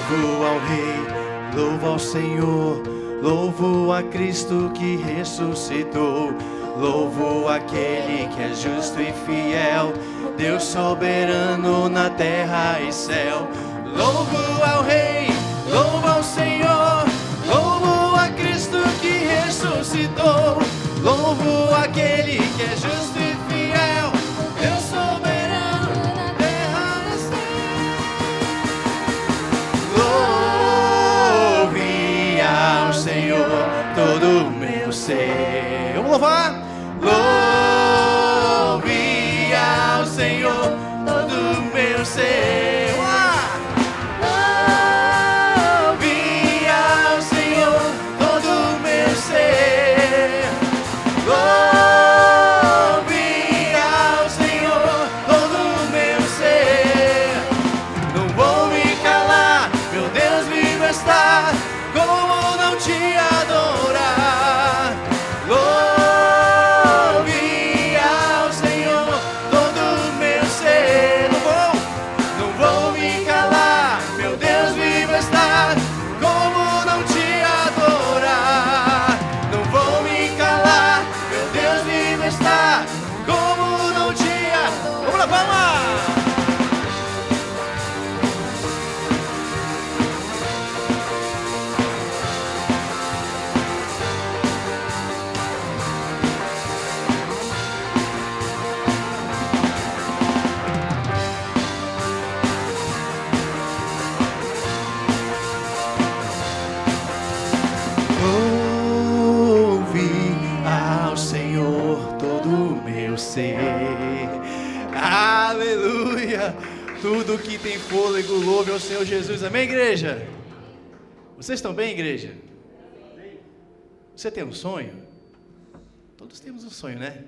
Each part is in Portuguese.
Louvo ao Rei, louvo ao Senhor, louvo a Cristo que ressuscitou. Louvo aquele que é justo e fiel, Deus soberano na terra e céu. Louvo ao Rei, louvo ao Senhor, louvo a Cristo que ressuscitou. Louvo aquele que é justo e fiel, Deus soberano na terra e céu. Louve ao Senhor todo o meu ser. Vamos louvar? Louve ao Senhor todo o meu ser. Aleluia! Tudo que tem fôlego, louve ao Senhor Jesus. Amém, igreja? Vocês estão bem, igreja? Você tem um sonho? Todos temos um sonho, né?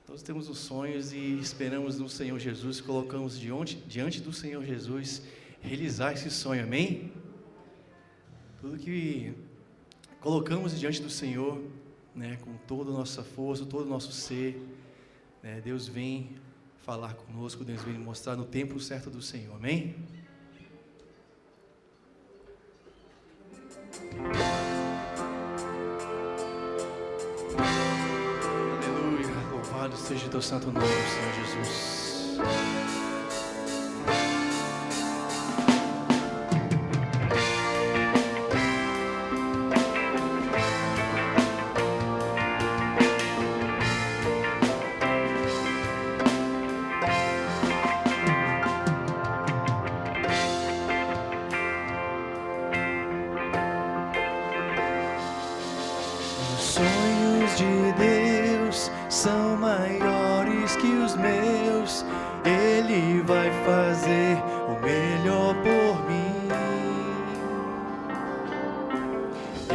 Todos temos os sonhos e esperamos no Senhor Jesus, colocamos diante do Senhor Jesus realizar esse sonho, amém? Tudo que colocamos diante do Senhor, né, com toda a nossa força, todo o nosso ser, né, Deus vem falar conosco, Deus vem mostrar no tempo certo do Senhor, amém? Aleluia, louvado seja o teu santo nome, Senhor Jesus.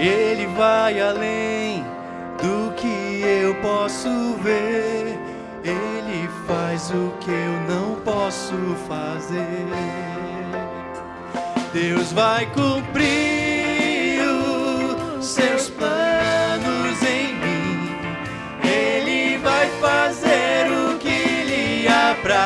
Ele vai além do que eu posso ver. Ele faz o que eu não posso fazer. Deus vai cumprir os seus planos em mim. Ele vai fazer o que lhe apraz.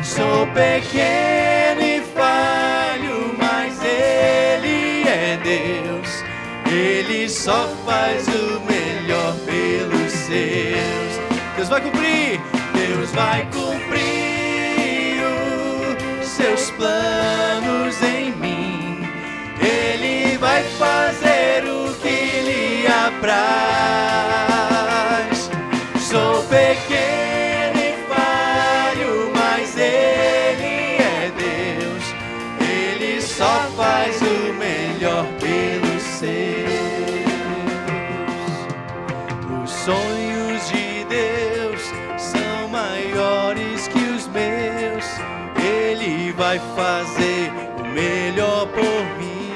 Sou pequeno e falho, mas Ele é Deus. Ele só faz o melhor pelos seus. Deus vai cumprir, Deus vai cumprir os seus planos em mim. Ele vai fazer o que lhe apraz. Sou pequeno e falho, mas Ele é Deus. Ele só faz o melhor pelos seus. Os sonhos de Deus são maiores que os meus. Ele vai fazer o melhor por mim.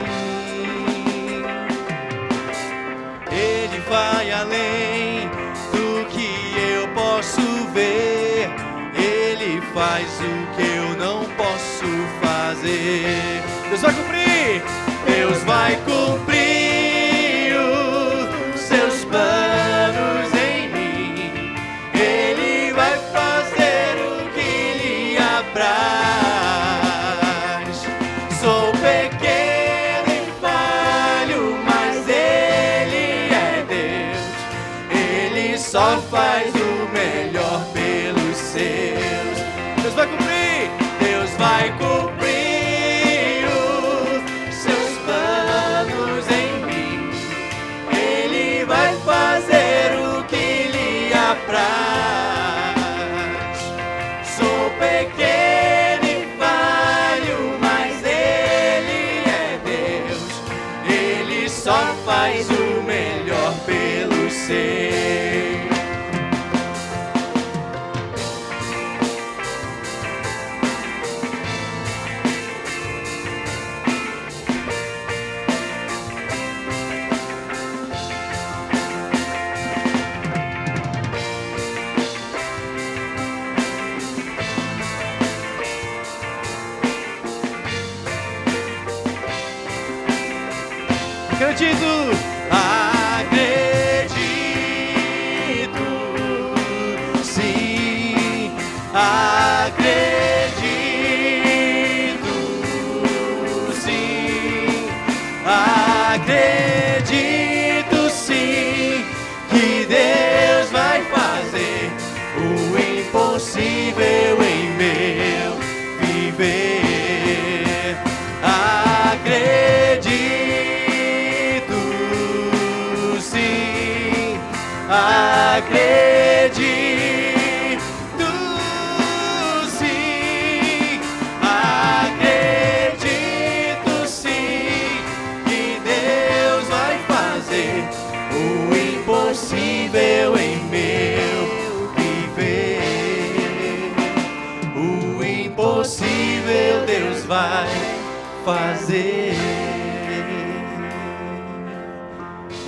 Ele vai além do que eu posso ver. Ele faz o que eu não posso fazer. Deus vai cumprir, Deus vai cumprir os seus planos em mim. Ele vai fazer o que lhe apraz. Acredito sim que Deus vai fazer o impossível em meu viver. Acredito sim, acredito sim, acredito sim que Deus vai fazer o impossível em meu viver. O impossível Deus vai fazer.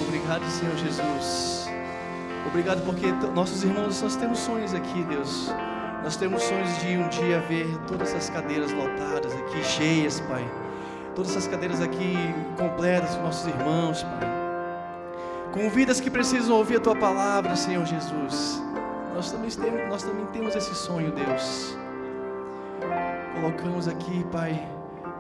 Obrigado, Senhor Jesus. Obrigado porque nossos irmãos, nós temos sonhos aqui, Deus. Nós temos sonhos de um dia ver todas essas cadeiras lotadas aqui, cheias, Pai. Todas essas cadeiras aqui completas com nossos irmãos, Pai. Com vidas que precisam ouvir a Tua palavra, Senhor Jesus. Nós também temos esse sonho, Deus. Colocamos aqui, Pai,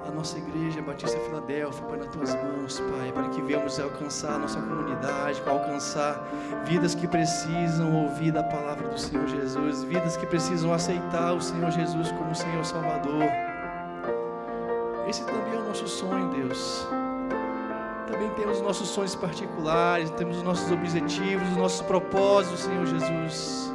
a nossa igreja Batista Filadélfia, Pai, nas Tuas mãos, Pai, para que venhamos alcançar a nossa comunidade, para alcançar vidas que precisam ouvir da palavra do Senhor Jesus, vidas que precisam aceitar o Senhor Jesus como Senhor Salvador. Esse também é o nosso sonho, Deus. Também temos os nossos sonhos particulares, temos os nossos objetivos, os nossos propósitos, Senhor Jesus.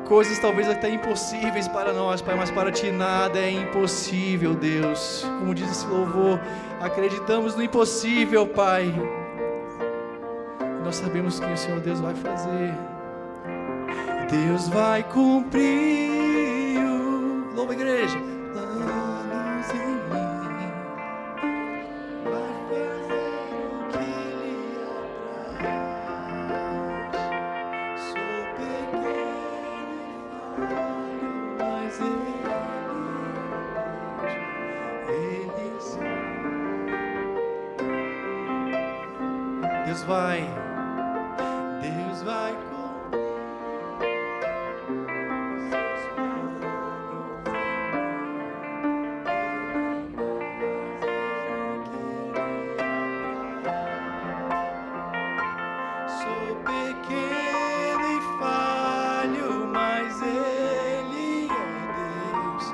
Coisas talvez até impossíveis para nós, Pai, mas para Ti nada é impossível, Deus. Como diz esse louvor, acreditamos no impossível, Pai. Nós sabemos que o Senhor Deus vai fazer. Deus vai cumprir. Louva a igreja. Planos em mim. Vai fazer o que lhe apraz. Sou pequeno, mas Deus vai Sou pequeno e falho, mas Ele é Deus.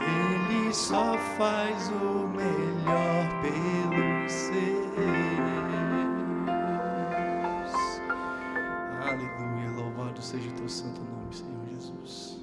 Ele só faz o melhor pelos seus. Aleluia, louvado seja o Teu santo nome, Senhor Jesus.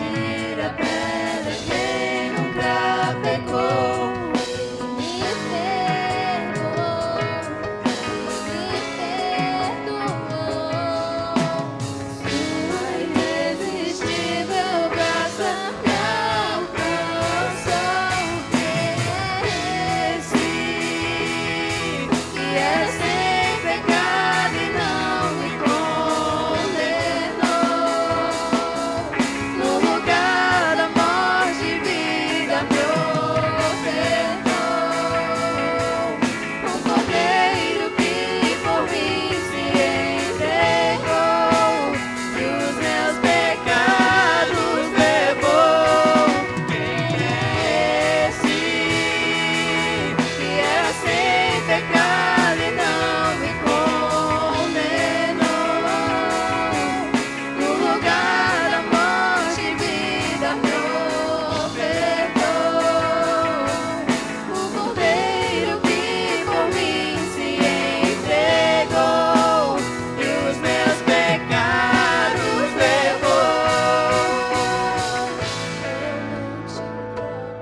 tira pedra quem nunca pecou. Me perdoou, sua irresistível graça me alcançou. Mereci, que era sem pecado e não me condenou. No lugar da morte, vida me ofertou. O cordeiro que por mim se entregou e os meus pecados levou. Quem é esse que era sem pecado e não me condenou? No lugar da morte, vida me ofertou. O cordeiro que por mim se entregou e os meus pecados levou. Eu não te troco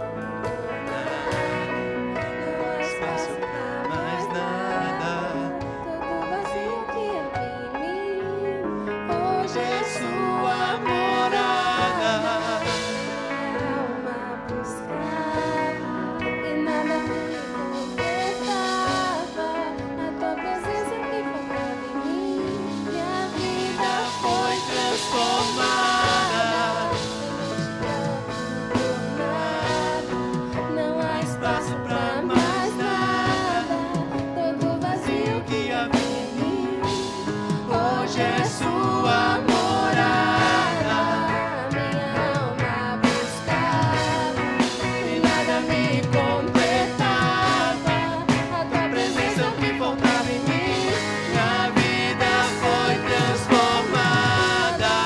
por nada, não há espaço pra mais nada. Todo vazio que havia em mim, hoje é sua morada. Minha alma buscava e nada me completava. A tua presença que faltava em mim, minha vida foi transformada. Não há espaço pra mais nada. Todo vazio que havia em mim, hoje é sua morada. Minha alma buscava e nada me completava. A tua presença que faltava em mim, minha vida foi transformada.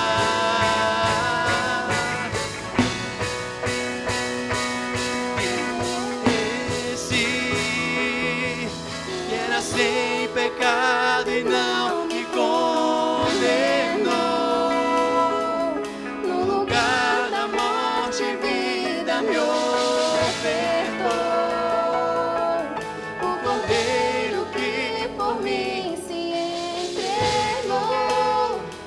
Esse que era sem pecado e não me condenou. No lugar da morte, vida me ofertou. O cordeiro que por mim se entregou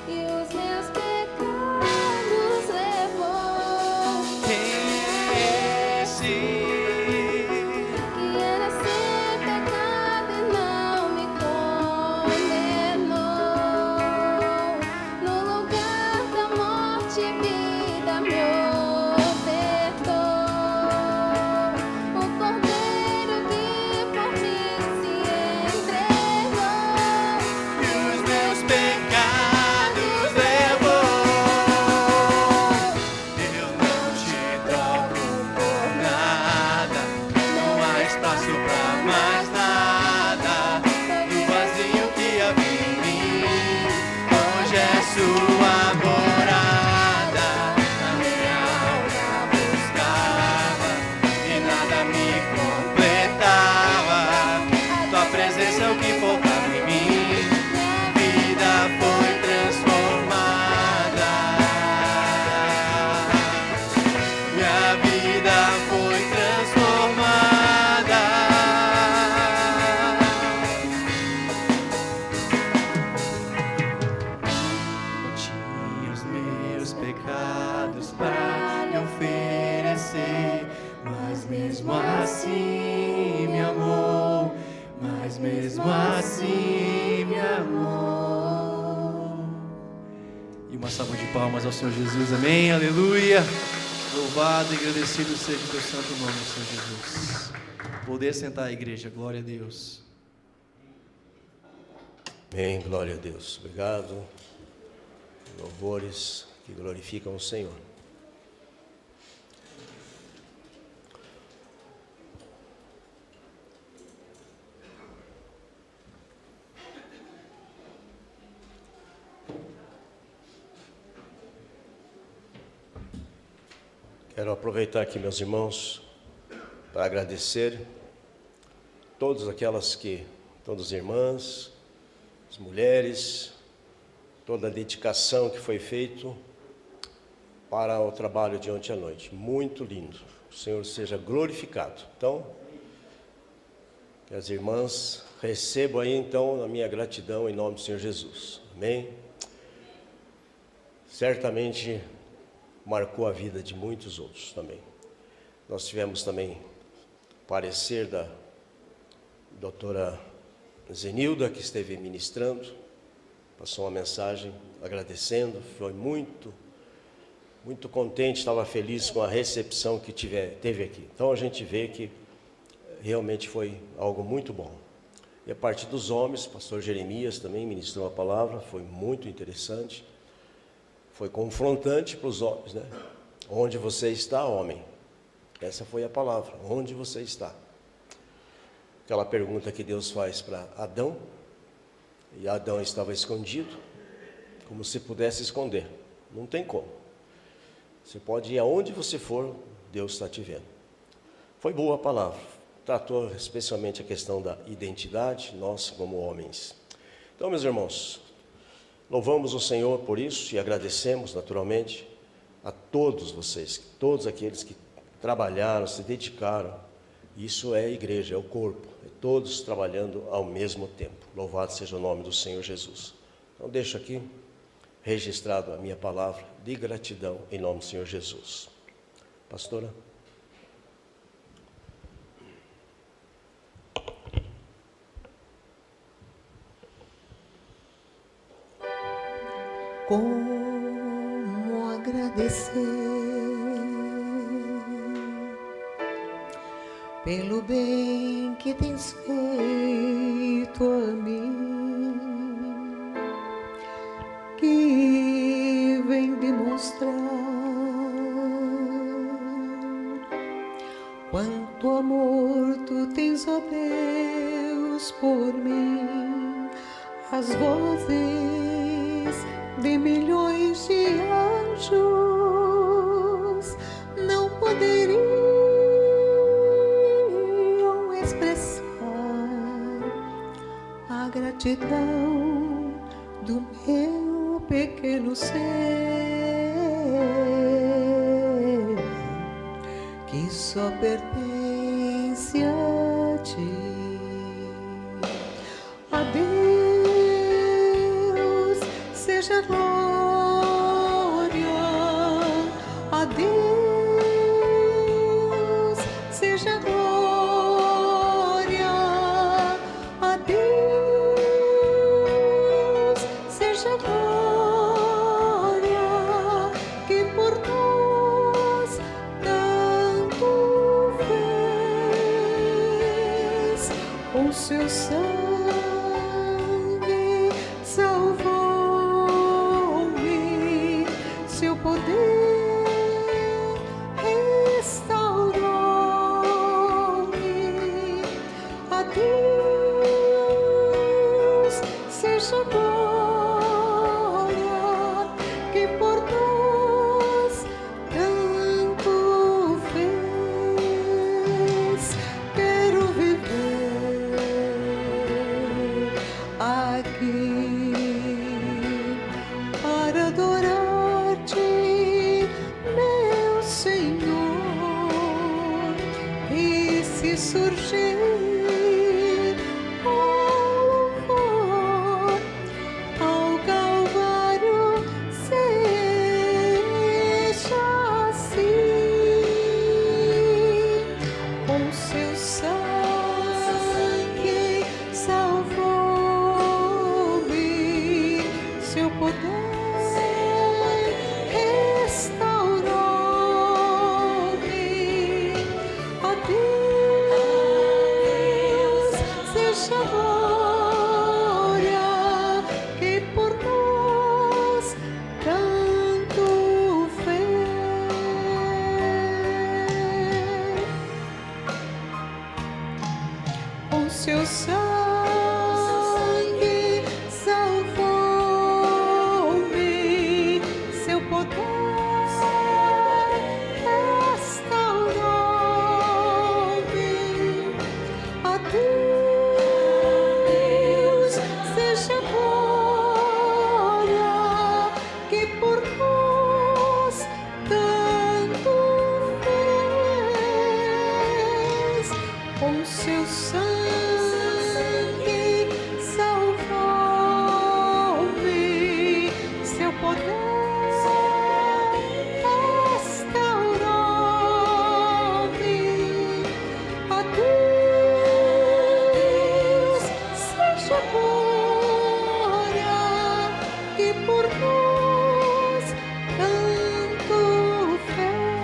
e os meus pecados levou. Quem é esse que era sem pecado e não me condenou? No lugar da morte, vida me ofertou. O cordeiro que por mim se entregou e os meus pecados levou. Eu não te troco por nada, não há espaço pra mais nada. Do vazio que havia em mim, hoje é sua morada. A minha alma buscava e nada me completava. Tua presença é o que faltava em mim, vida foi transformada. Minha vida foi transformada. Tinha os meus pecados pra me oferecer, mas mesmo assim me amou, mas mesmo assim me amou. E uma salva de palmas ao Senhor Jesus, amém, aleluia. Louvado e agradecido seja o teu santo nome, Senhor Jesus. Poder sentar, igreja, glória a Deus. Amém, glória a Deus. Obrigado. Louvores que glorificam o Senhor. Quero aproveitar aqui, meus irmãos, para agradecer todas as irmãs, as mulheres, toda a dedicação que foi feita para o trabalho de ontem à noite. Muito lindo. O Senhor seja glorificado. Então, que as irmãs recebam aí então a minha gratidão em nome do Senhor Jesus. Amém? Certamente marcou a vida de muitos outros também. Nós tivemos também parecer da doutora Zenilda, que esteve ministrando, passou uma mensagem agradecendo, foi muito contente, estava feliz com a recepção que teve aqui. Então a gente vê que realmente foi algo muito bom. E a parte dos homens, o pastor Jeremias também ministrou a palavra, foi muito interessante, foi confrontante para os homens, né? Onde você está, homem? Essa foi a palavra, onde você está? Aquela pergunta que Deus faz para Adão, e Adão estava escondido, como se pudesse esconder, não tem como. Você pode ir aonde você for, Deus está te vendo. Foi boa a palavra, tratou especialmente a questão da identidade, nós como homens. Então, meus irmãos, louvamos o Senhor por isso e agradecemos naturalmente a todos vocês, todos aqueles que trabalharam, se dedicaram. Isso é a igreja, é o corpo, é todos trabalhando ao mesmo tempo. Louvado seja o nome do Senhor Jesus. Então deixo aqui registrado a minha palavra de gratidão em nome do Senhor Jesus. Pastora. Como agradecer pelo bem que tens feito a mim, que vem demonstrar quanto amor tu tens, ó Deus, por mim. As vozes de milhões de anjos não poderiam expressar a gratidão do meu pequeno ser, que só pertence a ti. A Deus seja glória, a Deus seja glória, a Deus seja glória, que por nós tanto fez, com seu sangue salvou-me, seu poder restaurou-me. A Deus seja glória, que por nós tanto fez. Quero viver aqui para adorar-te, meu Senhor, e se surgir louvor ao Calvário, seja assim, com seu sangue salvou-me, seu poder restaurou-me. A Deus seu sangue salvou-me, seu poder restaurou-me. A Deus seja glória que por nós tanto fez.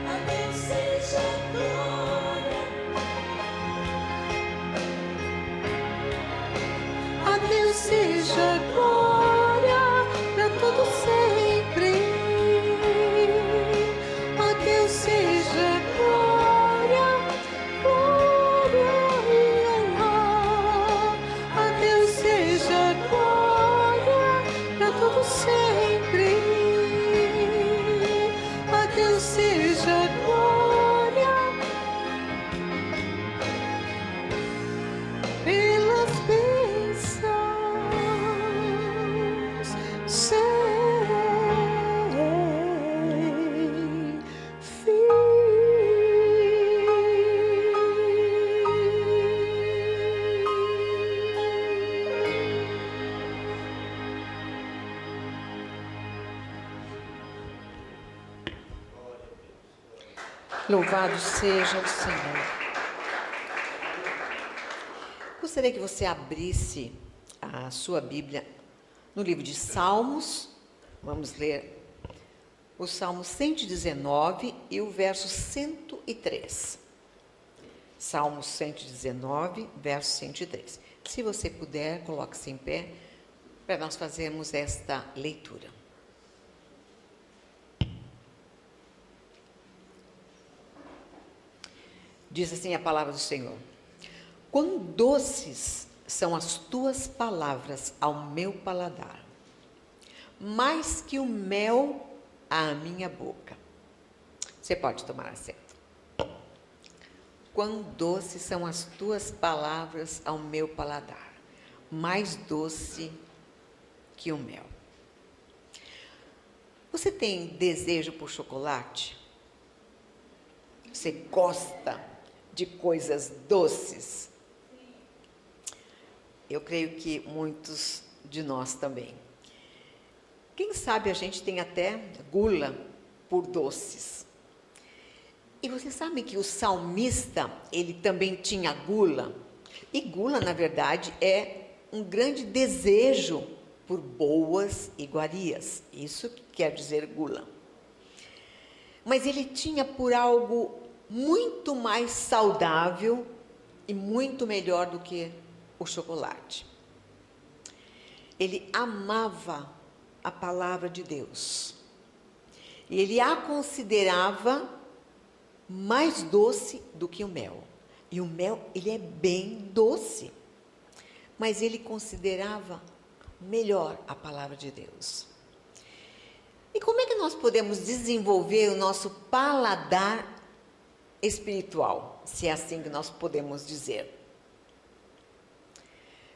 A Deus seja glória. A Deus seja glória para todo sempre. A Deus seja glória, glória e honra. A Deus seja glória para todo sempre. A Deus seja glória pelas bênçãos sem fim. Louvado seja o Senhor. Gostaria que você abrisse a sua Bíblia no livro de Salmos. Vamos ler o Salmo 119 e o verso 103. Salmo 119, verso 103. Se você puder, coloque-se em pé para nós fazermos esta leitura. Diz assim a palavra do Senhor: quão doces são as tuas palavras ao meu paladar, mais que o mel à minha boca. Você pode tomar assento. Quão doces são as tuas palavras ao meu paladar, mais doce que o mel. Você tem desejo por chocolate? Você gosta de coisas doces? Eu creio que muitos de nós também. Quem sabe a gente tem até gula por doces. E vocês sabem que o salmista, ele também tinha gula? E gula, na verdade, é um grande desejo por boas iguarias. Isso que quer dizer gula. Mas ele tinha por algo muito mais saudável e muito melhor do que o chocolate. Ele amava a palavra de Deus. E ele a considerava mais doce do que o mel. E o mel, ele é bem doce. Mas ele considerava melhor a palavra de Deus. E como é que nós podemos desenvolver o nosso paladar espiritual, se é assim que nós podemos dizer?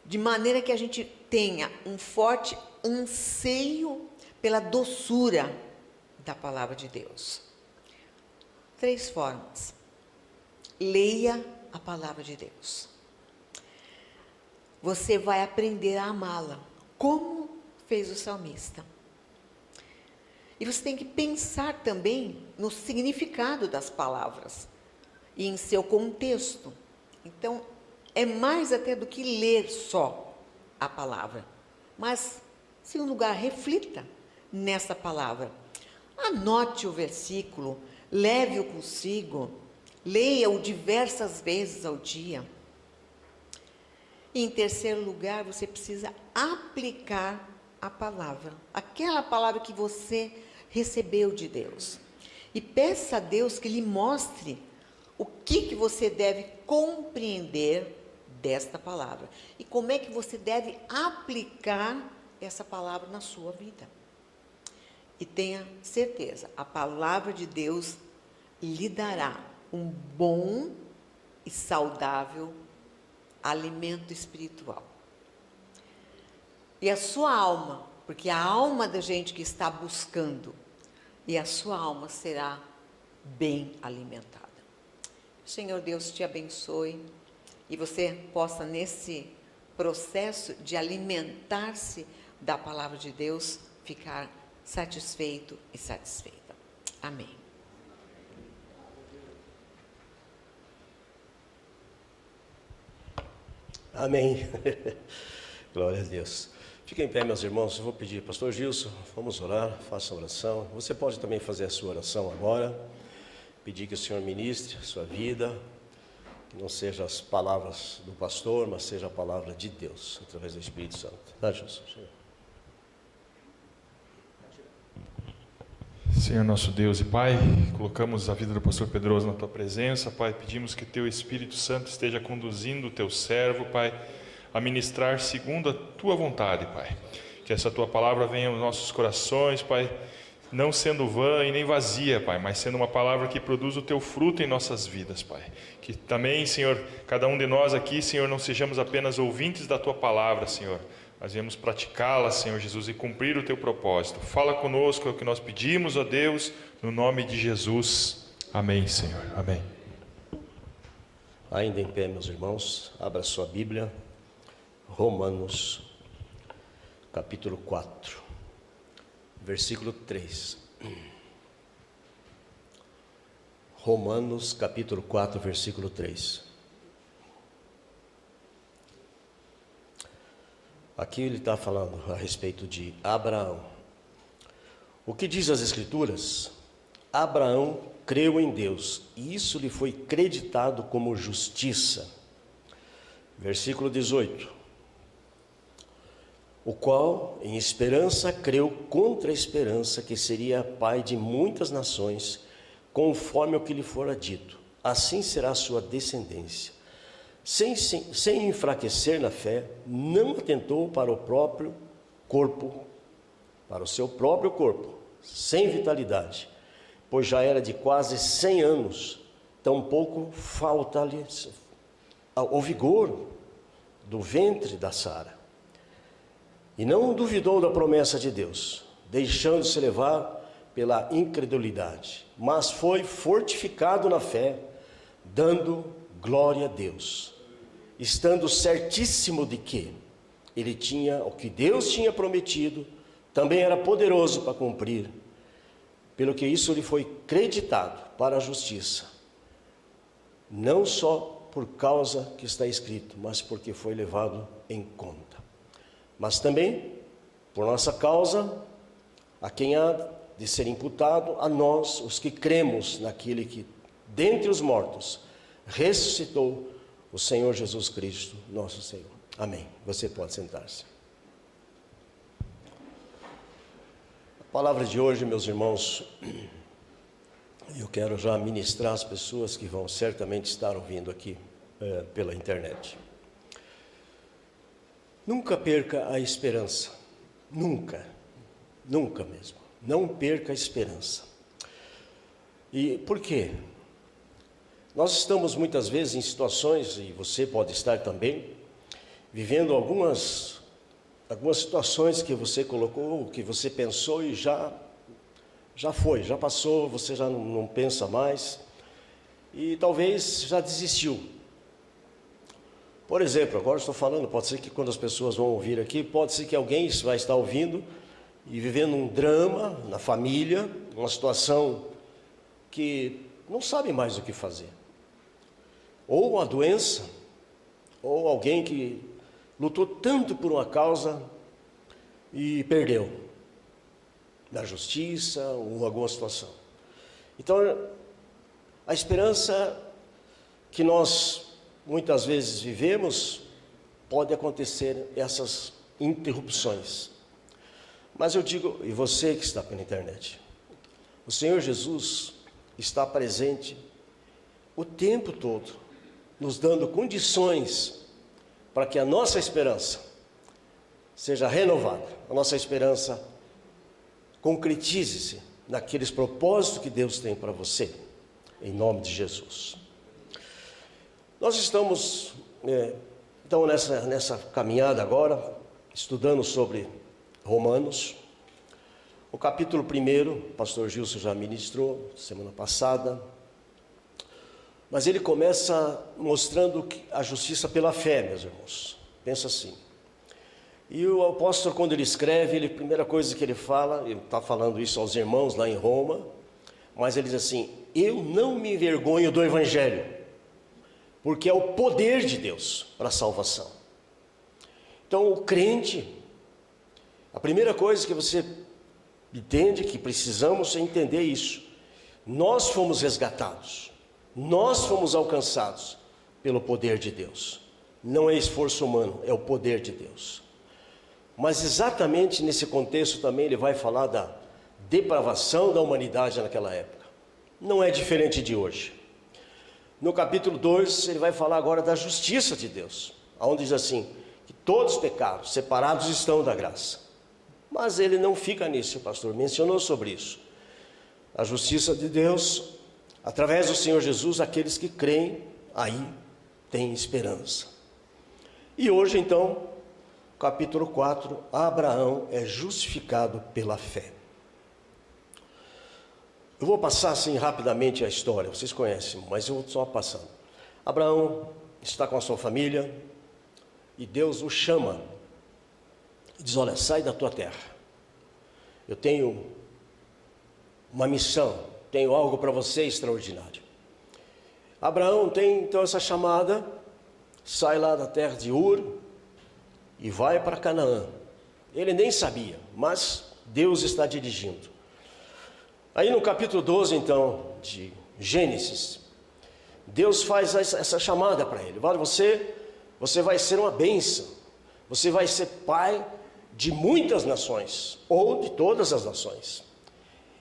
De maneira que a gente tenha um forte anseio pela doçura da palavra de Deus. 3 formas. Leia a palavra de Deus. Você vai aprender a amá-la, como fez o salmista. E você tem que pensar também no significado das palavras e em seu contexto. Então, é mais até do que ler só a palavra. Mas, em segundo lugar, reflita nessa palavra. Anote o versículo, leve-o consigo, leia-o diversas vezes ao dia. E, em terceiro lugar, você precisa aplicar a palavra, aquela palavra que você recebeu de Deus. E peça a Deus que lhe mostre o que você deve compreender desta palavra. E como é que você deve aplicar essa palavra na sua vida. E tenha certeza, a palavra de Deus lhe dará um bom e saudável alimento espiritual. E a sua alma, porque a alma da gente que está buscando, e a sua alma será bem alimentada. Senhor Deus te abençoe e você possa, nesse processo de alimentar-se da palavra de Deus, ficar satisfeito e satisfeita. Amém. Amém. Glória a Deus. Fiquem em pé, meus irmãos. Eu vou pedir, pastor Gilson, vamos orar, faça a oração. Você pode também fazer a sua oração agora. Pedir que o Senhor ministre a sua vida, que não sejam as palavras do pastor, mas seja a palavra de Deus, através do Espírito Santo. Tá, Gilson? Senhor nosso Deus e Pai, colocamos a vida do pastor Pedroso na Tua presença, Pai, pedimos que Teu Espírito Santo esteja conduzindo o Teu servo, Pai, a ministrar segundo a Tua vontade, Pai, que essa Tua palavra venha aos nossos corações, Pai, não sendo vã e nem vazia, Pai, mas sendo uma palavra que produz o Teu fruto em nossas vidas, Pai, que também, Senhor, cada um de nós aqui, Senhor, não sejamos apenas ouvintes da Tua palavra, Senhor, mas viemos praticá-la, Senhor Jesus, e cumprir o Teu propósito. Fala conosco, é o que nós pedimos, ó Deus, no nome de Jesus. Amém, Senhor. Amém. Ainda em pé, meus irmãos, abra sua Bíblia, Romanos, capítulo 4, versículo 3. Romanos, capítulo 4, versículo 3. Aqui ele está falando a respeito de Abraão. O que diz as Escrituras? Abraão creu em Deus, e isso lhe foi creditado como justiça. Versículo 18. O qual, em esperança, creu contra a esperança, que seria pai de muitas nações, conforme o que lhe fora dito. Assim será a sua descendência. Sem enfraquecer na fé, não atentou para o próprio corpo, para o seu próprio corpo, sem vitalidade, pois já era de quase 100 anos, tampouco falta-lhe o vigor do ventre da Sara. E não duvidou da promessa de Deus, deixando-se levar pela incredulidade, mas foi fortificado na fé, dando glória a Deus, estando certíssimo de que ele tinha o que Deus tinha prometido, também era poderoso para cumprir, pelo que isso lhe foi creditado para a justiça, não só por causa que está escrito, mas porque foi levado em conta. Mas também, por nossa causa, a quem há de ser imputado, a nós, os que cremos naquele que, dentre os mortos, ressuscitou, o Senhor Jesus Cristo, nosso Senhor. Amém. Você pode sentar-se. A palavra de hoje, meus irmãos, eu quero já ministrar às pessoas que vão certamente estar ouvindo aqui pela internet. Nunca perca a esperança. Nunca. Nunca mesmo. Não perca a esperança. E por quê? Nós estamos muitas vezes em situações, e você pode estar também, vivendo algumas situações que você colocou, que você pensou e já foi, já passou, você já não pensa mais, e talvez já desistiu. Por exemplo, agora estou falando, pode ser que quando as pessoas vão ouvir aqui, pode ser que alguém vai estar ouvindo e vivendo um drama na família, uma situação que não sabe mais o que fazer. Ou uma doença, ou alguém que lutou tanto por uma causa e perdeu na justiça ou alguma situação. Então, a esperança que nós muitas vezes vivemos, pode acontecer essas interrupções. Mas eu digo, e você que está pela internet, o Senhor Jesus está presente o tempo todo, nos dando condições para que a nossa esperança seja renovada, a nossa esperança concretize-se naqueles propósitos que Deus tem para você, em nome de Jesus. Nós estamos, então, nessa caminhada agora, estudando sobre Romanos. capítulo 1, o pastor Gilson já ministrou semana passada, mas ele começa mostrando a justiça pela fé, meus irmãos. Pensa assim. E o apóstolo, quando ele escreve, a primeira coisa que ele fala, ele está falando isso aos irmãos lá em Roma, mas ele diz assim: eu não me envergonho do evangelho, porque é o poder de Deus para a salvação. Então, o crente, a primeira coisa que você entende, que precisamos entender isso: nós fomos resgatados, nós fomos alcançados pelo poder de Deus. Não é esforço humano, é o poder de Deus. Mas exatamente nesse contexto também ele vai falar da depravação da humanidade naquela época. Não é diferente de hoje. No capítulo 2 ele vai falar agora da justiça de Deus, onde diz assim, que todos os pecados separados estão da graça. Mas ele não fica nisso, o pastor mencionou sobre isso. A justiça de Deus, através do Senhor Jesus, aqueles que creem, aí têm esperança. E hoje então, capítulo 4, Abraão é justificado pela fé. Eu vou passar assim rapidamente a história, vocês conhecem, mas eu vou só passando. Abraão está com a sua família e Deus o chama e diz: olha, sai da tua terra, eu tenho uma missão, tenho algo para você extraordinário. Abraão tem então essa chamada, sai lá da terra de Ur e vai para Canaã. Ele nem sabia, mas Deus está dirigindo. Aí no capítulo 12 então de Gênesis, Deus faz essa chamada para ele: olha, você vai ser uma bênção, você vai ser pai de muitas nações, ou de todas as nações.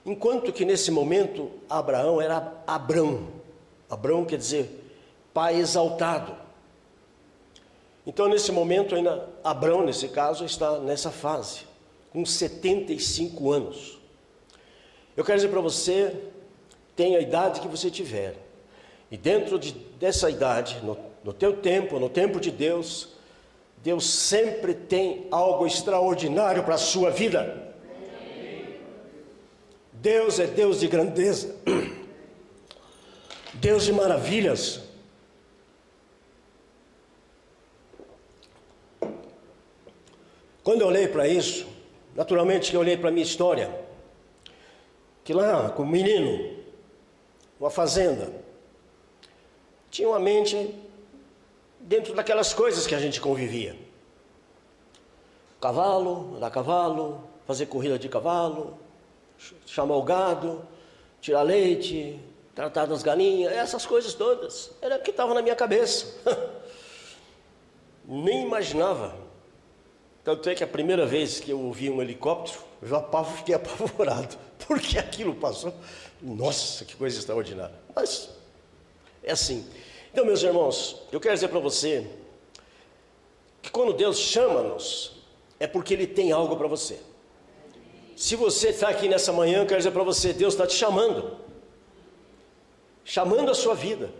Enquanto que nesse momento Abraão era Abrão. Abrão quer dizer pai exaltado. Então nesse momento ainda Abrão, nesse caso, está nessa fase, com 75 anos. Eu quero dizer para você, tenha a idade que você tiver, e dentro dessa idade, no teu tempo, no tempo de Deus, Deus sempre tem algo extraordinário para a sua vida. Deus é Deus de grandeza, Deus de maravilhas. Quando eu olhei para isso, naturalmente que eu olhei para a minha história, que lá, com o menino, uma fazenda, tinha uma mente dentro daquelas coisas que a gente convivia. Cavalo, andar a cavalo, fazer corrida de cavalo, chamar o gado, tirar leite, tratar das galinhas, essas coisas todas, era o que estava na minha cabeça. Nem imaginava. Tanto é que a primeira vez que eu ouvi um helicóptero, eu fiquei apavorado, porque aquilo passou. Nossa, que coisa extraordinária. Mas é assim. Então, meus irmãos, eu quero dizer para você que quando Deus chama-nos, é porque Ele tem algo para você. Se você está aqui nessa manhã, eu quero dizer para você, Deus está te chamando a sua vida.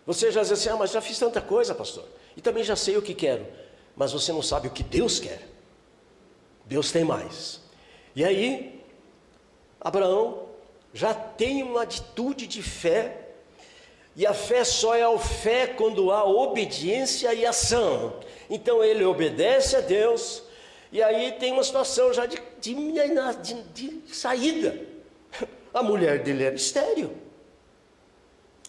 Você já diz assim: mas já fiz tanta coisa, pastor, e também já sei o que quero. Mas você não sabe o que Deus quer. Deus tem mais. E aí, Abraão já tem uma atitude de fé, e a fé só é a fé quando há obediência e ação. Então ele obedece a Deus, e aí tem uma situação já de saída. A mulher dele era estéril,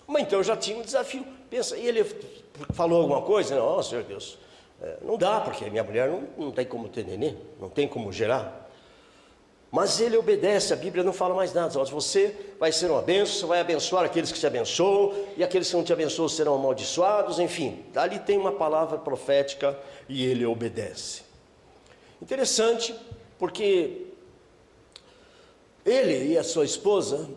mas então já tinha um desafio. Pensa, e ele falou alguma coisa? Não, oh, Senhor Deus, não dá, porque minha mulher não tem como ter neném, não tem como gerar. Mas ele obedece, a Bíblia não fala mais nada. Você vai ser uma bênção, você vai abençoar aqueles que te abençoam, e aqueles que não te abençoam serão amaldiçoados, enfim. Ali tem uma palavra profética e ele obedece. Interessante, porque ele e a sua esposa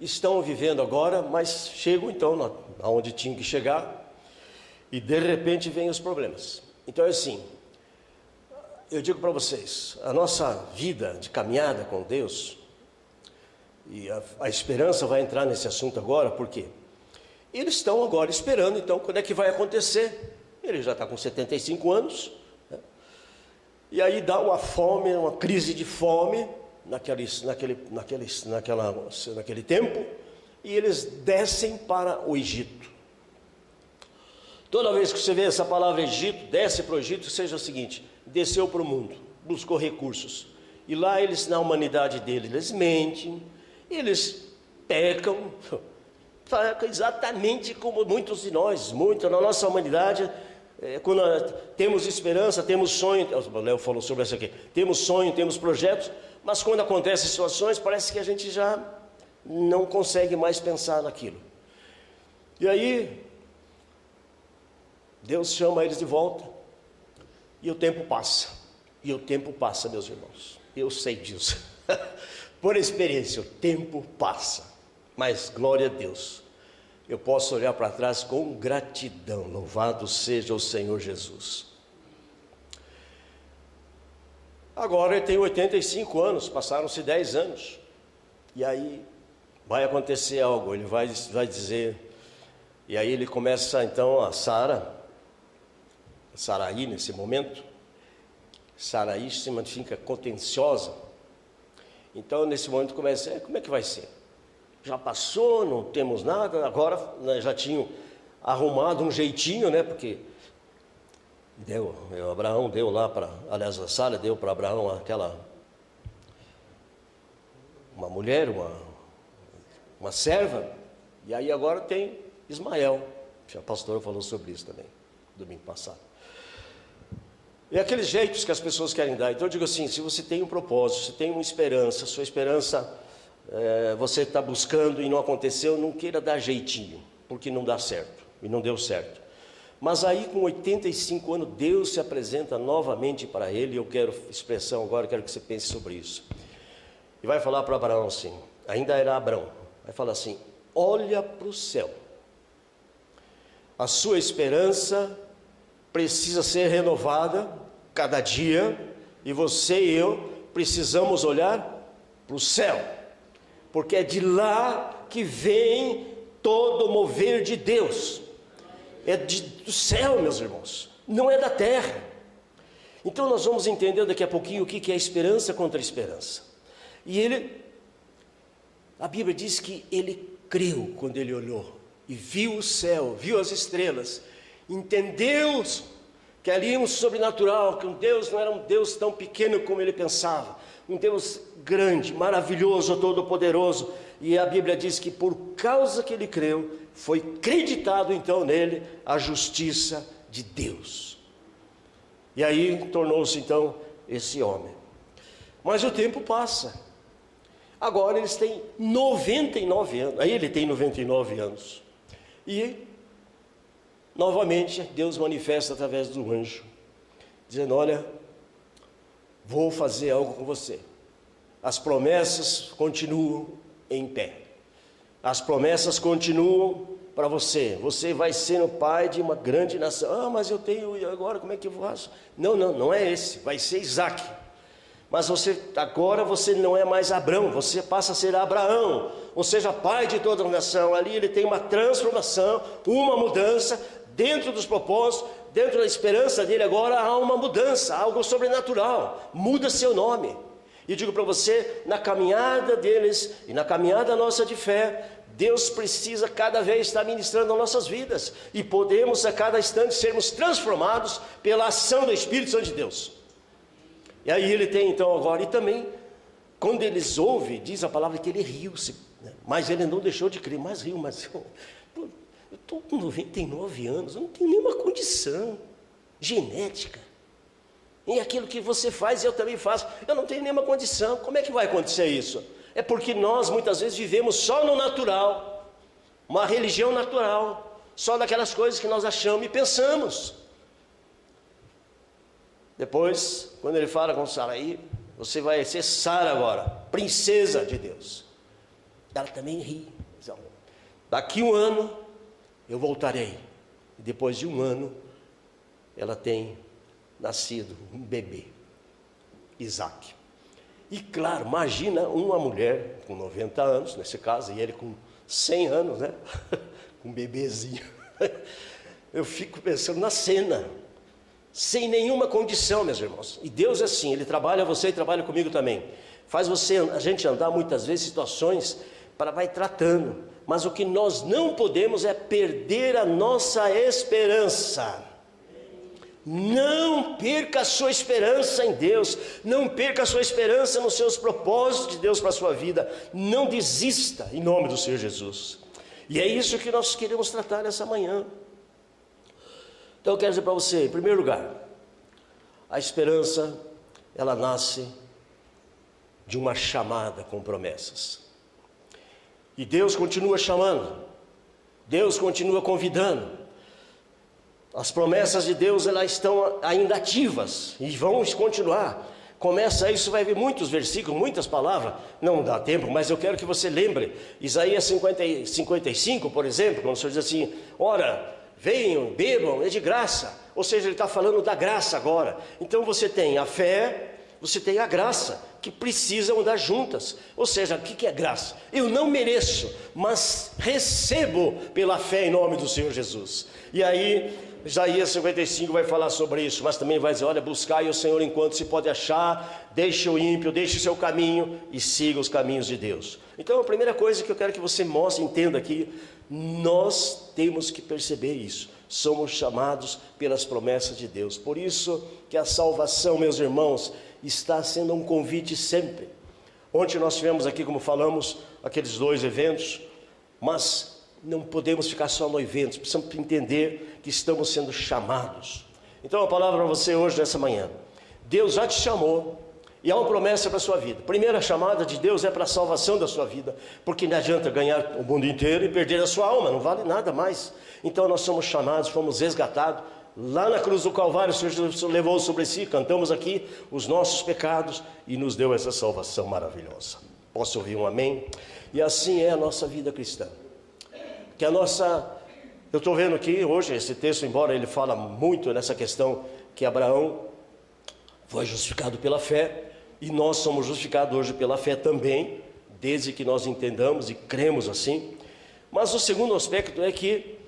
estão vivendo agora, mas chegam então aonde tinham que chegar, e de repente vêm os problemas. Então é assim, eu digo para vocês, a nossa vida de caminhada com Deus, e a esperança vai entrar nesse assunto agora, porque eles estão agora esperando, então, quando é que vai acontecer? Ele já está com 75 anos, né? E aí dá uma fome, uma crise de fome, naquele tempo, e eles descem para o Egito. Toda vez que você vê essa palavra Egito, desce para o Egito, seja o seguinte: desceu para o mundo, buscou recursos. E lá eles, na humanidade deles, eles mentem, eles pecam exatamente como muitos de nós, na nossa humanidade. Quando temos esperança, temos sonho, o Léo falou sobre isso aqui, temos sonho, temos projetos, mas quando acontecem situações, parece que a gente já não consegue mais pensar naquilo. E aí, Deus chama eles de volta, e o tempo passa, meus irmãos, eu sei disso, por experiência, o tempo passa, mas glória a Deus, eu posso olhar para trás com gratidão, louvado seja o Senhor Jesus. Agora ele tem 85 anos, passaram-se 10 anos, e aí vai acontecer algo, ele vai dizer, e aí ele começa então a Sarai nesse momento, Sarai significa contenciosa, então nesse momento começa, como é que vai ser? Já passou, não temos nada, agora já tinham arrumado um jeitinho, né, porque Abraão deu lá a Sara deu para Abraão uma mulher, uma serva, e aí agora tem Ismael, a pastora falou sobre isso também, domingo passado. E aqueles jeitos que as pessoas querem dar, então eu digo assim, se você tem um propósito, se tem uma esperança, sua esperança você está buscando e não aconteceu, não queira dar jeitinho, porque não dá certo, e não deu certo. Mas aí com 85 anos, Deus se apresenta novamente para ele, e eu quero expressão agora, quero que você pense sobre isso. E vai falar para Abraão assim, ainda era Abraão, vai falar assim, olha para o céu, a sua esperança precisa ser renovada cada dia, e você e eu precisamos olhar para o céu, porque é de lá que vem todo o mover de Deus, é do céu, meus irmãos, não é da terra. Então nós vamos entender daqui a pouquinho o que é esperança contra esperança. E a Bíblia diz que ele creu quando ele olhou, e viu o céu, viu as estrelas, entendeu que ali um sobrenatural, que um Deus não era um Deus tão pequeno como ele pensava, um Deus grande, maravilhoso, todo-poderoso. E a Bíblia diz que por causa que ele creu, foi creditado então nele a justiça de Deus. E aí tornou-se então esse homem. Mas o tempo passa. Agora eles têm 99 anos. Aí ele tem 99 anos. E novamente Deus manifesta através do anjo, dizendo, olha, vou fazer algo com você. As promessas continuam em pé. As promessas continuam para você. Você vai ser o pai de uma grande nação. Ah, mas eu tenho, e agora como é que eu faço? Não é esse. Vai ser Isaac. Mas agora você não é mais Abrão, você passa a ser Abraão. Ou seja, pai de toda a nação. Ali ele tem uma transformação, uma mudança, dentro dos propósitos, dentro da esperança dele agora há uma mudança, algo sobrenatural. Muda seu nome. E digo para você, na caminhada deles e na caminhada nossa de fé, Deus precisa cada vez estar ministrando as nossas vidas. E podemos a cada instante sermos transformados pela ação do Espírito Santo de Deus. E aí ele tem então agora, e também, quando eles ouvem, diz a palavra que ele riu-se, né? Mas ele não deixou de crer, mas riu, eu estou com 99 anos, eu não tenho nenhuma condição genética. E aquilo que você faz, eu também faço. Eu não tenho nenhuma condição. Como é que vai acontecer isso? É porque nós muitas vezes vivemos só no natural. Uma religião natural. Só daquelas coisas que nós achamos e pensamos. Depois, quando ele fala com Sarai, você vai ser Sara agora, princesa de Deus. Ela também ri. Daqui um ano, eu voltarei. E depois de um ano, ela tem nascido um bebê, Isaac. E claro, imagina uma mulher com 90 anos, nesse caso, e ele com 100 anos, né? Um bebezinho. Eu fico pensando na cena. sem nenhuma condição, meus irmãos. E Deus é assim, Ele trabalha você e trabalha comigo também. Faz a gente andar muitas vezes em situações vai tratando. Mas o que nós não podemos é perder a nossa esperança. Não perca a sua esperança em Deus, não perca a sua esperança nos seus propósitos de Deus para a sua vida. Não desista, em nome do Senhor Jesus. E é isso que nós queremos tratar nessa manhã. Então eu quero dizer para você, em primeiro lugar, a esperança, ela nasce de uma chamada com promessas. E Deus continua chamando, Deus continua convidando. As promessas de Deus, elas estão ainda ativas e vão continuar. Começa isso, vai ver muitos versículos, muitas palavras, não dá tempo, mas eu quero que você lembre. Isaías 55, por exemplo, quando o Senhor diz assim: ora, venham, bebam, é de graça. Ou seja, Ele está falando da graça agora. Então você tem a fé, você tem a graça, que precisam andar juntas. Ou seja, o que é graça? Eu não mereço, mas recebo pela fé em nome do Senhor Jesus. E aí Isaías 55 vai falar sobre isso, mas também vai dizer: olha, buscai o Senhor enquanto se pode achar, deixe o ímpio, deixe o seu caminho e siga os caminhos de Deus. Então a primeira coisa que eu quero que você mostre, entenda aqui, nós temos que perceber isso. Somos chamados pelas promessas de Deus. Por isso que a salvação, meus irmãos, está sendo um convite sempre. Ontem nós tivemos aqui, como falamos, aqueles 2 eventos, mas não podemos ficar só no evento, precisamos entender que estamos sendo chamados. Então a palavra para você hoje, nessa manhã: Deus já te chamou e há uma promessa para a sua vida. A primeira chamada de Deus é para a salvação da sua vida, porque não adianta ganhar o mundo inteiro e perder a sua alma, não vale nada mais. Então nós somos chamados, fomos resgatados. Lá na cruz do Calvário, o Senhor Jesus levou sobre si, cantamos aqui, os nossos pecados e nos deu essa salvação maravilhosa. Posso ouvir um amém? E assim é a nossa vida cristã. Que a nossa... Eu estou vendo aqui hoje esse texto, embora ele fala muito nessa questão que Abraão foi justificado pela fé, e nós somos justificados hoje pela fé também, desde que nós entendamos e cremos assim. Mas o segundo aspecto é que,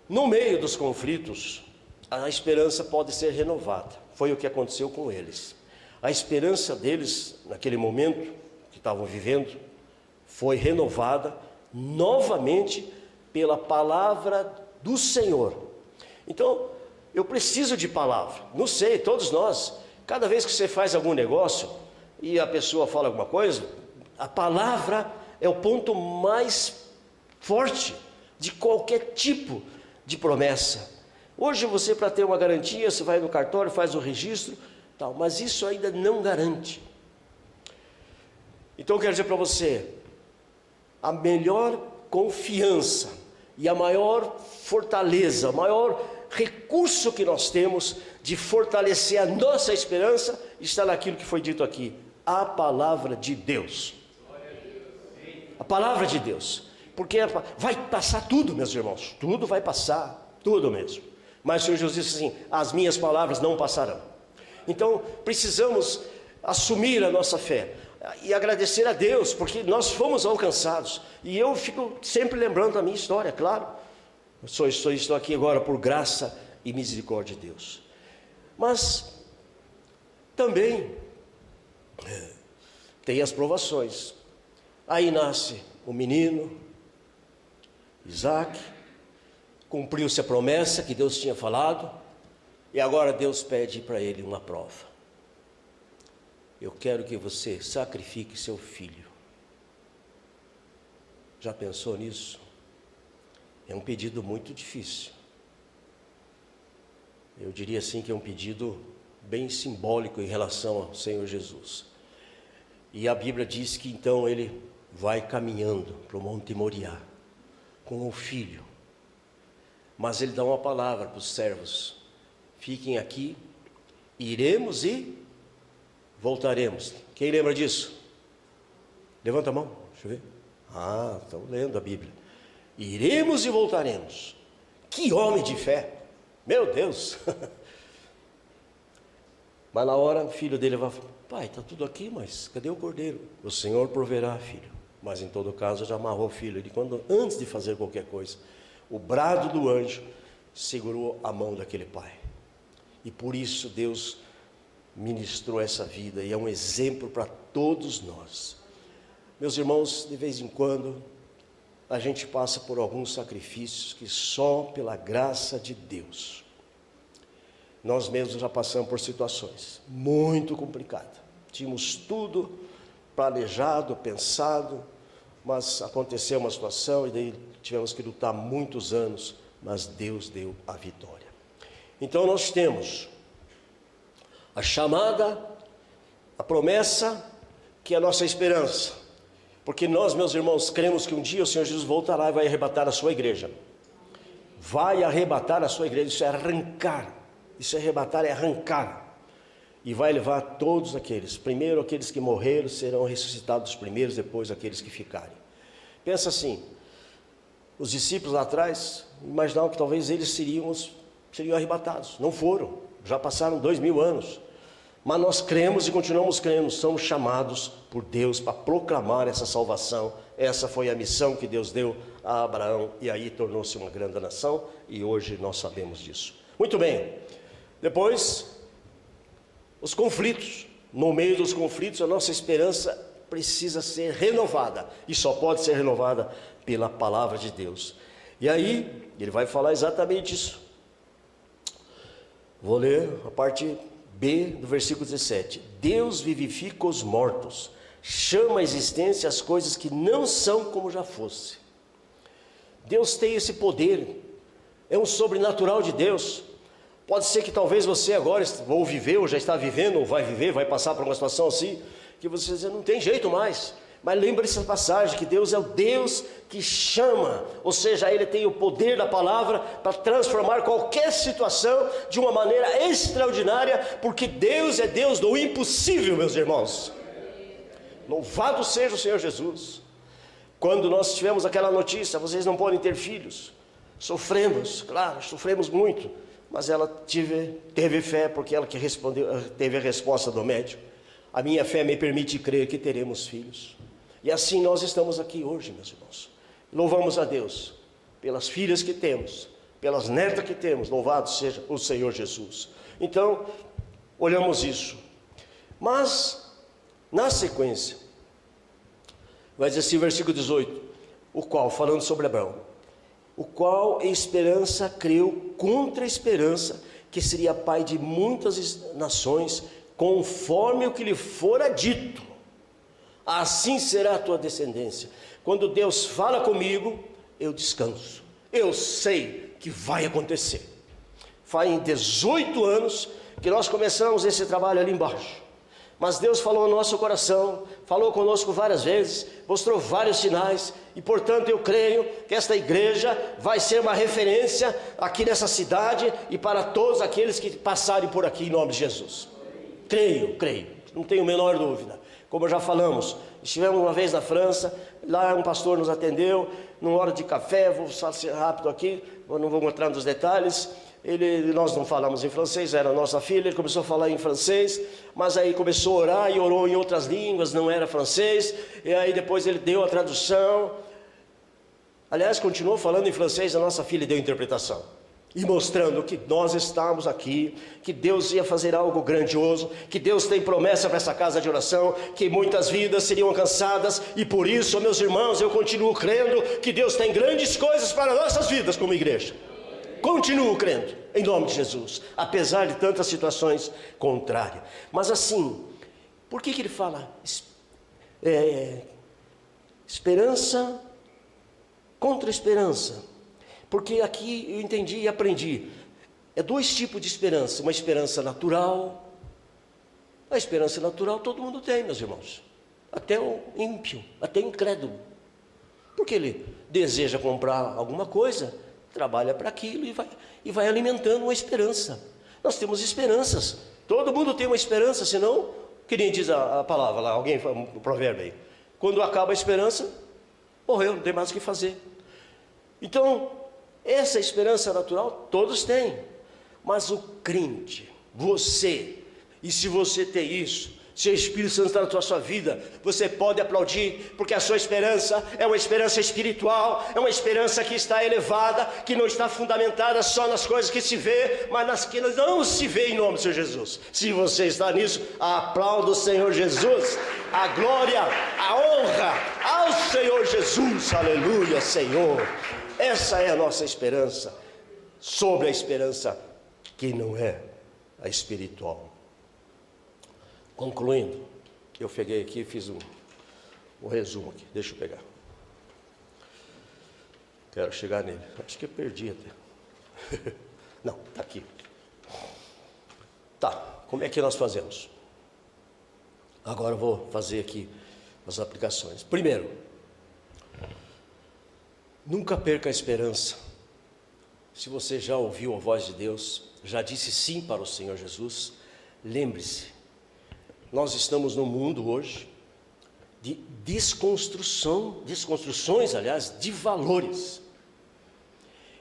no meio dos conflitos, a esperança pode ser renovada. Foi o que aconteceu com eles. A esperança deles, naquele momento que estavam vivendo, foi renovada novamente pela palavra do Senhor. Então, eu preciso de palavra. Não sei, todos nós, cada vez que você faz algum negócio e a pessoa fala alguma coisa, a palavra é o ponto mais forte de qualquer tipo de promessa. Hoje você, para ter uma garantia, você vai no cartório, faz o registro, tal, mas isso ainda não garante. Então eu quero dizer para você, a melhor confiança e a maior fortaleza, o maior recurso que nós temos de fortalecer a nossa esperança está naquilo que foi dito aqui: a palavra de Deus. A palavra de Deus. Porque vai passar tudo, meus irmãos, tudo vai passar, tudo mesmo. Mas o Senhor Jesus disse assim: as minhas palavras não passarão. Então precisamos assumir a nossa fé e agradecer a Deus, porque nós fomos alcançados. E eu fico sempre lembrando da minha história, claro. Estou aqui agora por graça e misericórdia de Deus. Mas também tem as provações. Aí nasce o menino Isaac, cumpriu-se a promessa que Deus tinha falado, e agora Deus pede para ele uma prova. Eu quero que você sacrifique seu filho. Já pensou nisso? É um pedido muito difícil. Eu diria assim que é um pedido bem simbólico em relação ao Senhor Jesus. E a Bíblia diz que então ele vai caminhando para o Monte Moriá com o filho. Mas ele dá uma palavra para os servos: fiquem aqui, iremos e voltaremos. Quem lembra disso? Levanta a mão, deixa eu ver. Ah, estão lendo a Bíblia. Iremos e voltaremos. Que homem de fé, meu Deus. Mas na hora o filho dele vai falar: pai, está tudo aqui, mas cadê o cordeiro? O Senhor proverá, filho. Mas em todo caso já amarrou o filho. Ele, antes de fazer qualquer coisa, o brado do anjo segurou a mão daquele pai. E por isso Deus ministrou essa vida e é um exemplo para todos nós. Meus irmãos, de vez em quando a gente passa por alguns sacrifícios que só pela graça de Deus. Nós mesmos já passamos por situações muito complicadas. Tínhamos tudo planejado, pensado, mas aconteceu uma situação e daí tivemos que lutar muitos anos, mas Deus deu a vitória. Então nós temos a chamada, a promessa, que é a nossa esperança. Porque nós, meus irmãos, cremos que um dia o Senhor Jesus voltará e vai arrebatar a sua igreja. Vai arrebatar a sua igreja, isso é arrancar. Isso é arrebatar, é arrancar. E vai levar todos aqueles. Primeiro aqueles que morreram serão ressuscitados primeiros, depois aqueles que ficarem. Pensa assim, os discípulos lá atrás imaginavam que talvez eles seriam arrebatados. Não foram, já passaram 2000 anos. Mas nós cremos e continuamos crendo, somos chamados por Deus para proclamar essa salvação. Essa foi a missão que Deus deu a Abraão, e aí tornou-se uma grande nação, e hoje nós sabemos disso. Muito bem, depois, os conflitos. No meio dos conflitos, a nossa esperança precisa ser renovada, e só pode ser renovada pela palavra de Deus. E aí, ele vai falar exatamente isso. Vou ler a parte B do versículo 17. Deus vivifica os mortos, chama à existência as coisas que não são como já fosse. Deus tem esse poder, é um sobrenatural de Deus. Pode ser que talvez você agora ou viveu, ou já está vivendo, ou vai viver, vai passar por uma situação assim, que você diz, não tem jeito mais. Mas lembre essa passagem, que Deus é o Deus que chama, ou seja, Ele tem o poder da palavra para transformar qualquer situação de uma maneira extraordinária, porque Deus é Deus do impossível, meus irmãos. Louvado seja o Senhor Jesus. Quando nós tivemos aquela notícia, vocês não podem ter filhos, sofremos, claro, sofremos muito, mas ela teve fé, porque ela que respondeu, teve a resposta do médico. A minha fé me permite crer que teremos filhos. E assim nós estamos aqui hoje, meus irmãos. Louvamos a Deus pelas filhas que temos, pelas netas que temos. Louvado seja o Senhor Jesus. Então, olhamos isso. Mas, na sequência, vai dizer assim, versículo 18, o qual, falando sobre Abraão, o qual em esperança creu contra a esperança, que seria pai de muitas nações, conforme o que lhe fora dito. Assim será a tua descendência. Quando Deus fala comigo, eu descanso. Eu sei que vai acontecer. Faz 18 anos que nós começamos esse trabalho ali embaixo. Mas Deus falou no nosso coração, falou conosco várias vezes, mostrou vários sinais, e portanto eu creio que esta igreja vai ser uma referência aqui nessa cidade e para todos aqueles que passarem por aqui em nome de Jesus. Creio, não tenho a menor dúvida. Como já falamos, estivemos uma vez na França, lá um pastor nos atendeu, numa hora de café, vou ser rápido aqui, não vou entrar nos detalhes, nós não falamos em francês, era a nossa filha, ele começou a falar em francês, mas aí começou a orar e orou em outras línguas, não era francês, e aí depois ele deu a tradução, aliás continuou falando em francês, a nossa filha deu a interpretação. E mostrando que nós estamos aqui, que Deus ia fazer algo grandioso, que Deus tem promessa para essa casa de oração, que muitas vidas seriam alcançadas, e por isso, meus irmãos, eu continuo crendo que Deus tem grandes coisas para nossas vidas como igreja. Continuo crendo, em nome de Jesus, apesar de tantas situações contrárias. Mas assim, por que ele fala esperança contra esperança? Porque aqui eu entendi e aprendi, é dois tipos de esperança, uma esperança natural. A esperança natural todo mundo tem, meus irmãos, até o ímpio, até o incrédulo, porque ele deseja comprar alguma coisa, trabalha para aquilo e vai alimentando uma esperança. Nós temos esperanças, todo mundo tem uma esperança, senão, que nem diz a palavra lá, alguém fala um provérbio aí, quando acaba a esperança, morreu, não tem mais o que fazer. Então, essa esperança natural todos têm, mas o crente, você, e se você tem isso, Se o Espírito Santo está na sua vida, você pode aplaudir, porque a sua esperança é uma esperança espiritual, é uma esperança que está elevada, que não está fundamentada só nas coisas que se vê, mas nas que não se vê, em nome do Senhor Jesus. Se você está nisso, aplauda o Senhor Jesus, a glória, a honra ao Senhor Jesus, aleluia, Senhor. Essa é a nossa esperança, sobre a esperança que não é a espiritual. Concluindo, eu peguei aqui e fiz um resumo aqui, deixa eu pegar. Quero chegar nele, acho que eu perdi até. Não, está aqui. Tá, como é que nós fazemos? Agora eu vou fazer aqui as aplicações. Primeiro, nunca perca a esperança. Se você já ouviu a voz de Deus, já disse sim para o Senhor Jesus, lembre-se, nós estamos num mundo hoje de desconstruções, aliás, de valores.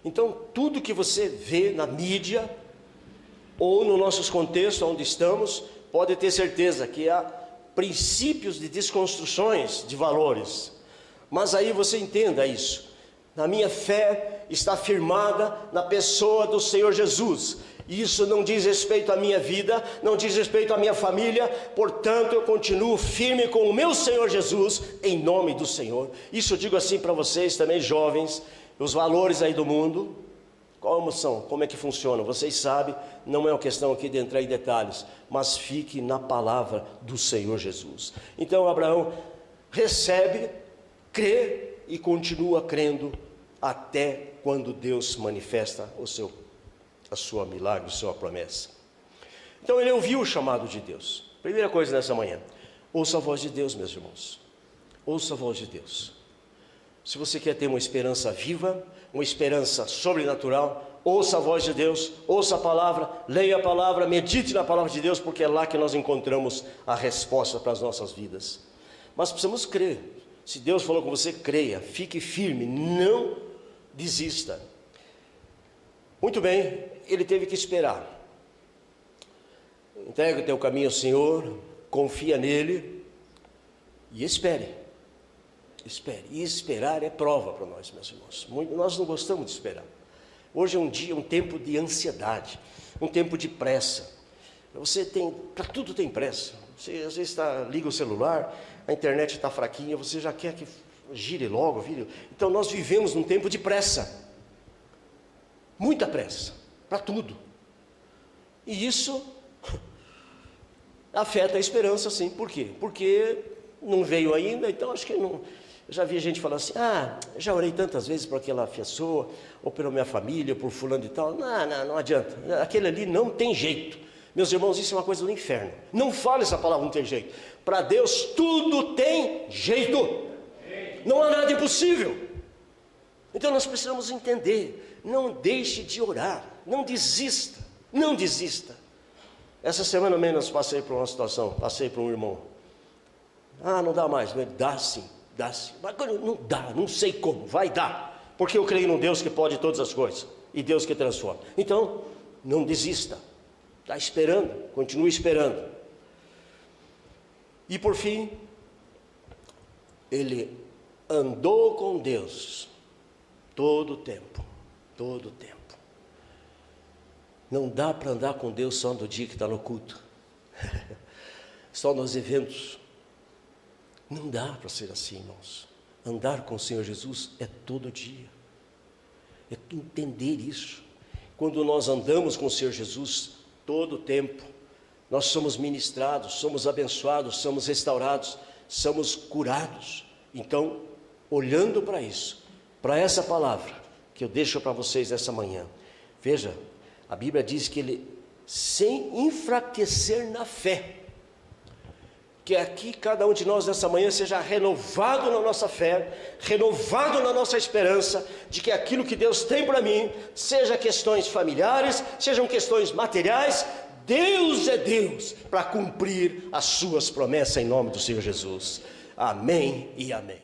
Então, tudo que você vê na mídia, ou no nossos contextos onde estamos, pode ter certeza que há princípios de desconstruções de valores. Mas aí você entenda isso. A minha fé está firmada na pessoa do Senhor Jesus. Isso não diz respeito à minha vida, não diz respeito à minha família, portanto eu continuo firme com o meu Senhor Jesus, em nome do Senhor. Isso eu digo assim para vocês também, jovens, os valores aí do mundo, como são, como é que funcionam, vocês sabem, não é uma questão aqui de entrar em detalhes, mas fique na palavra do Senhor Jesus. Então Abraão recebe, crê e continua crendo até quando Deus manifesta a sua milagre, a sua promessa. Então ele ouviu o chamado de Deus. Primeira coisa nessa manhã, ouça a voz de Deus, meus irmãos. Ouça a voz de Deus. Se você quer ter uma esperança viva, uma esperança sobrenatural, ouça a voz de Deus, ouça a palavra, leia a palavra, medite na palavra de Deus, porque é lá que nós encontramos a resposta para as nossas vidas. Mas precisamos crer. Se Deus falou com você, creia, fique firme, não desista. Muito bem, ele teve que esperar. Entrega o teu caminho ao Senhor, confia nele e espere. Espere. E esperar é prova para nós, meus irmãos. Nós não gostamos de esperar. Hoje é um tempo de ansiedade, um tempo de pressa. Para tudo tem pressa. Você às vezes liga o celular, a internet está fraquinha, você já quer que gire logo, vire. Então nós vivemos num tempo de pressa. Muita pressa, para tudo. E isso afeta a esperança, sim. Por quê? Porque não veio ainda, então acho que não. Eu já vi gente falando assim, já orei tantas vezes por aquela pessoa, ou pela minha família, ou por fulano e tal. Não adianta, aquele ali não tem jeito. Meus irmãos, isso é uma coisa do inferno. Não fale essa palavra, não tem jeito. Para Deus tudo tem jeito. Não há nada impossível. Então nós precisamos entender. Não deixe de orar, não desista, não desista. Essa semana menos passei por uma situação, passei por um irmão. Não dá mais, dá sim. Mas não dá, não sei como, vai dar. Porque eu creio num Deus que pode todas as coisas, e Deus que transforma. Então, não desista, está esperando, continue esperando. E por fim, ele andou com Deus todo o tempo. Todo o tempo. Não dá para andar com Deus só no dia que está no culto, só nos eventos. Não dá para ser assim, irmãos. Andar com o Senhor Jesus é todo dia. É entender isso. Quando nós andamos com o Senhor Jesus todo o tempo, nós somos ministrados, somos abençoados, somos restaurados, somos curados. Então, olhando para isso, para essa palavra que eu deixo para vocês essa manhã. Veja, a Bíblia diz que ele, sem enfraquecer na fé, que aqui cada um de nós nessa manhã seja renovado na nossa fé, renovado na nossa esperança, de que aquilo que Deus tem para mim, seja questões familiares, sejam questões materiais, Deus é Deus para cumprir as suas promessas em nome do Senhor Jesus. Amém e amém.